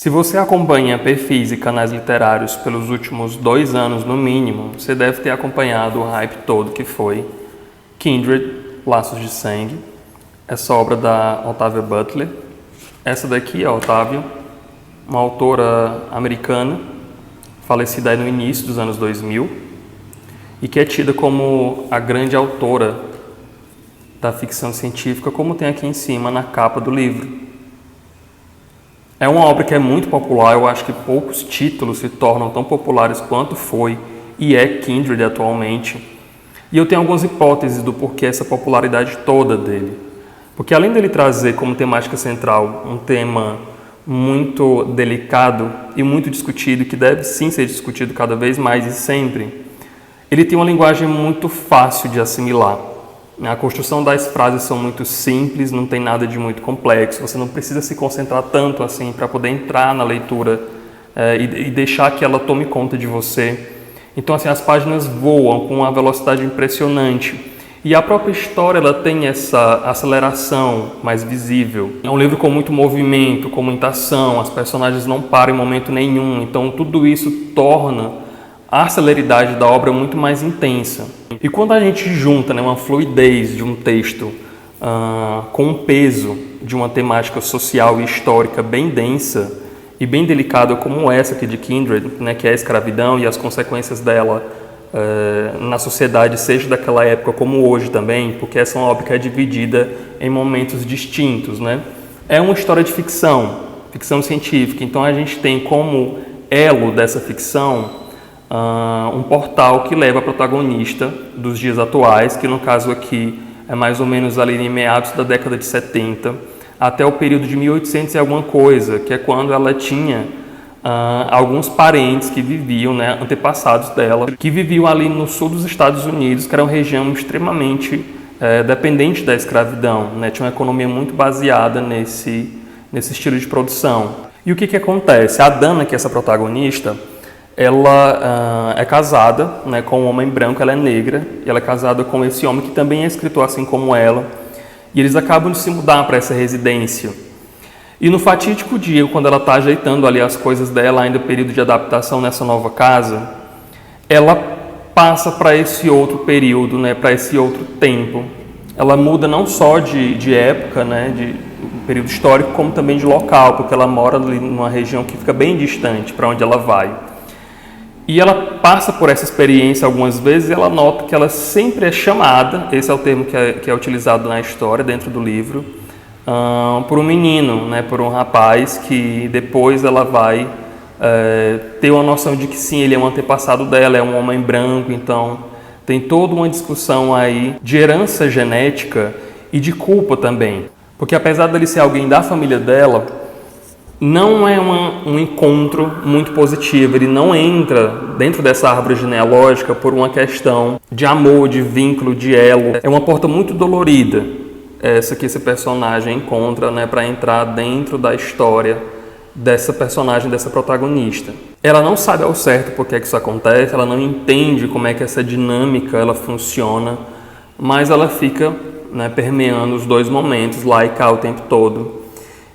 Se você acompanha perfis e canais literários pelos últimos 2 anos no mínimo, você deve ter acompanhado o hype todo que foi Kindred, Laços de Sangue, essa obra da Octavia Butler. Essa daqui é a Octavia, uma autora americana, falecida aí no início dos anos 2000, e que é tida como a grande autora da ficção científica, como tem aqui em cima na capa do livro. É uma obra que é muito popular, eu acho que poucos títulos se tornam tão populares quanto foi e é Kindred atualmente. E eu tenho algumas hipóteses do porquê essa popularidade toda dele. Porque além dele trazer como temática central um tema muito delicado e muito discutido, que deve sim ser discutido cada vez mais e sempre, ele tem uma linguagem muito fácil de assimilar. A construção das frases são muito simples, não tem nada de muito complexo, você não precisa se concentrar tanto assim para poder entrar na leitura e deixar que ela tome conta de você. Então assim, as páginas voam com uma velocidade impressionante e a própria história ela tem essa aceleração mais visível. É um livro com muito movimento, com muita ação, as personagens não param em momento nenhum, então tudo isso torna a celeridade da obra é muito mais intensa. E quando a gente junta uma fluidez de um texto com o peso de uma temática social e histórica bem densa e bem delicada como essa aqui de Kindred, que é a escravidão e as consequências dela na sociedade, seja daquela época como hoje também, porque essa é uma obra que é dividida em momentos distintos. É uma história de ficção científica, então a gente tem como elo dessa ficção um portal que leva a protagonista dos dias atuais, que no caso aqui é mais ou menos ali em meados da década de 70, até o período de 1800 e alguma coisa, que é quando ela tinha alguns parentes que viviam, antepassados dela, que viviam ali no sul dos Estados Unidos, que era uma região extremamente dependente da escravidão, tinha uma economia muito baseada nesse estilo de produção. E o que acontece? A Dana, que é essa protagonista, ela é casada com um homem branco, ela é negra, e ela é casada com esse homem que também é escritor assim como ela, e eles acabam de se mudar para essa residência. E no fatídico dia, quando ela está ajeitando ali as coisas dela, ainda período de adaptação nessa nova casa, ela passa para esse outro período, para esse outro tempo. Ela muda não só de época, de período histórico, como também de local, porque ela mora ali numa região que fica bem distante para onde ela vai. E ela passa por essa experiência algumas vezes e ela nota que ela sempre é chamada, esse é o termo que é utilizado na história, dentro do livro, por um menino, por um rapaz, que depois ela vai ter uma noção de que sim, ele é um antepassado dela, é um homem branco, então tem toda uma discussão aí de herança genética e de culpa também. Porque apesar dele ser alguém da família dela, não é um encontro muito positivo, ele não entra dentro dessa árvore genealógica por uma questão de amor, de vínculo, de elo. É uma porta muito dolorida, essa que esse personagem encontra para entrar dentro da história dessa personagem, dessa protagonista. Ela não sabe ao certo por que isso acontece, ela não entende como é que essa dinâmica ela funciona, mas ela fica permeando os dois momentos, lá e cá o tempo todo.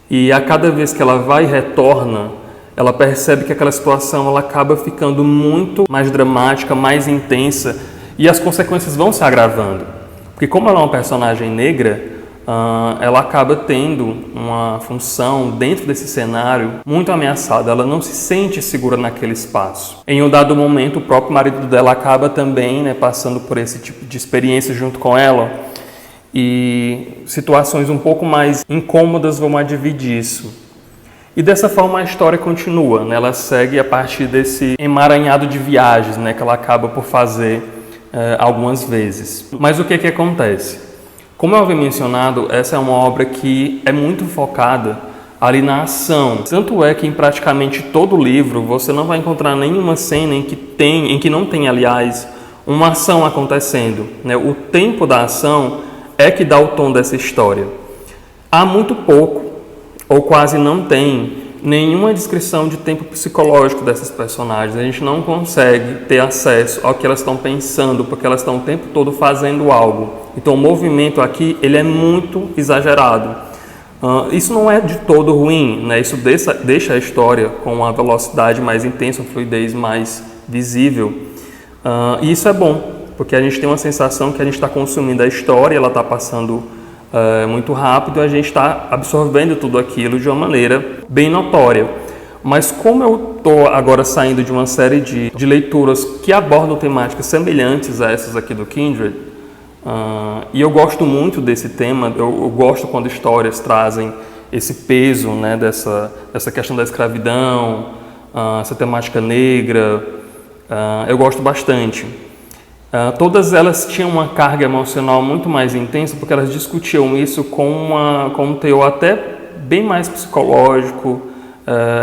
E a cada vez que ela vai e retorna, ela percebe que aquela situação ela acaba ficando muito mais dramática, mais intensa, e as consequências vão se agravando. Porque como ela é uma personagem negra, ela acaba tendo uma função dentro desse cenário muito ameaçada, ela não se sente segura naquele espaço. Em um dado momento, o próprio marido dela acaba também passando por esse tipo de experiência junto com ela, e situações um pouco mais incômodas vão advir disso. E dessa forma a história continua, ela segue a partir desse emaranhado de viagens que ela acaba por fazer algumas vezes. Mas o que acontece? Como eu havia mencionado, essa é uma obra que é muito focada ali na ação. Tanto é que em praticamente todo o livro você não vai encontrar nenhuma cena em que não tem, aliás, uma ação acontecendo. O tempo da ação é que dá o tom dessa história. Há muito pouco, ou quase não tem, nenhuma descrição de tempo psicológico dessas personagens. A gente não consegue ter acesso ao que elas estão pensando, porque elas estão o tempo todo fazendo algo. Então o movimento aqui ele é muito exagerado. Isso não é de todo ruim, né? Isso deixa a história com uma velocidade mais intensa, uma fluidez mais visível. E isso é bom, porque a gente tem uma sensação que a gente está consumindo a história, ela está passando muito rápido, e a gente está absorvendo tudo aquilo de uma maneira bem notória. Mas como eu estou agora saindo de uma série de leituras que abordam temáticas semelhantes a essas aqui do Kindred, e eu gosto muito desse tema, eu gosto quando histórias trazem esse peso, né, dessa questão da escravidão, essa temática negra, eu gosto bastante. Todas elas tinham uma carga emocional muito mais intensa, porque elas discutiam isso com um teor até bem mais psicológico,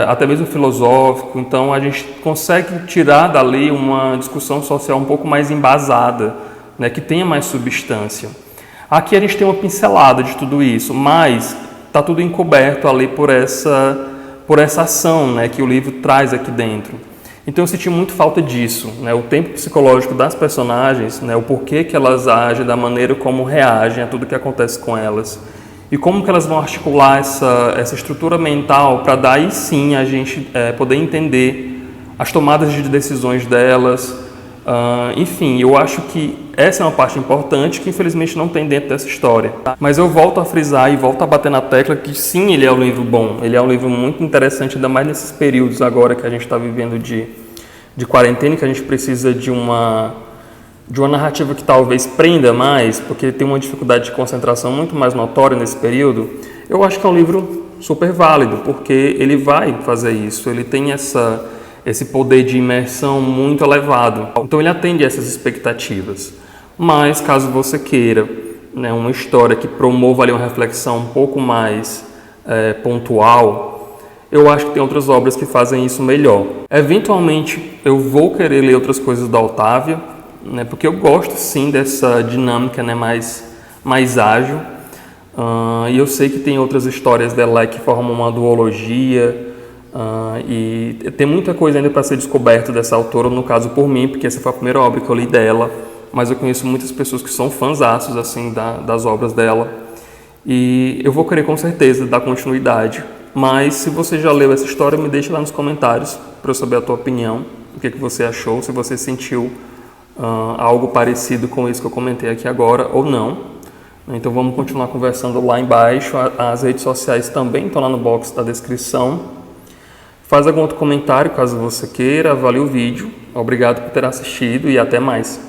até mesmo filosófico. Então a gente consegue tirar dali uma discussão social um pouco mais embasada, né, que tenha mais substância. Aqui a gente tem uma pincelada de tudo isso, mas está tudo encoberto ali por essa ação, né, que o livro traz aqui dentro. Então eu senti muito falta disso, né, o tempo psicológico das personagens, né, o porquê que elas agem, da maneira como reagem a tudo que acontece com elas. E como que elas vão articular essa estrutura mental para daí sim a gente poder entender as tomadas de decisões delas. Enfim, eu acho que essa é uma parte importante que infelizmente não tem dentro dessa história. Mas eu volto a frisar e volto a bater na tecla que sim, ele é um livro bom, ele é um livro muito interessante, ainda mais nesses períodos agora que a gente está vivendo de quarentena, que a gente precisa de uma narrativa que talvez prenda mais, porque tem uma dificuldade de concentração muito mais notória nesse período. Eu acho que é um livro super válido, porque ele vai fazer isso, ele tem esse poder de imersão muito elevado. Então ele atende a essas expectativas. Mas caso você queira, né, uma história que promova ali uma reflexão um pouco mais pontual, eu acho que tem outras obras que fazem isso melhor. Eventualmente eu vou querer ler outras coisas da Otávia, né, porque eu gosto sim dessa dinâmica, né, mais ágil. E eu sei que tem outras histórias dela que formam uma duologia. E tem muita coisa ainda para ser descoberta dessa autora, no caso por mim, porque essa foi a primeira obra que eu li dela, mas eu conheço muitas pessoas que são fãzaços assim, das obras dela, e eu vou querer com certeza dar continuidade. Mas se você já leu essa história, me deixa lá nos comentários para eu saber a tua opinião, o que você achou, se você sentiu algo parecido com isso que eu comentei aqui agora ou não. Então vamos continuar conversando lá embaixo. As redes sociais também estão lá no box da descrição. Faz algum outro comentário caso você queira, avalie o vídeo. Obrigado por ter assistido e até mais.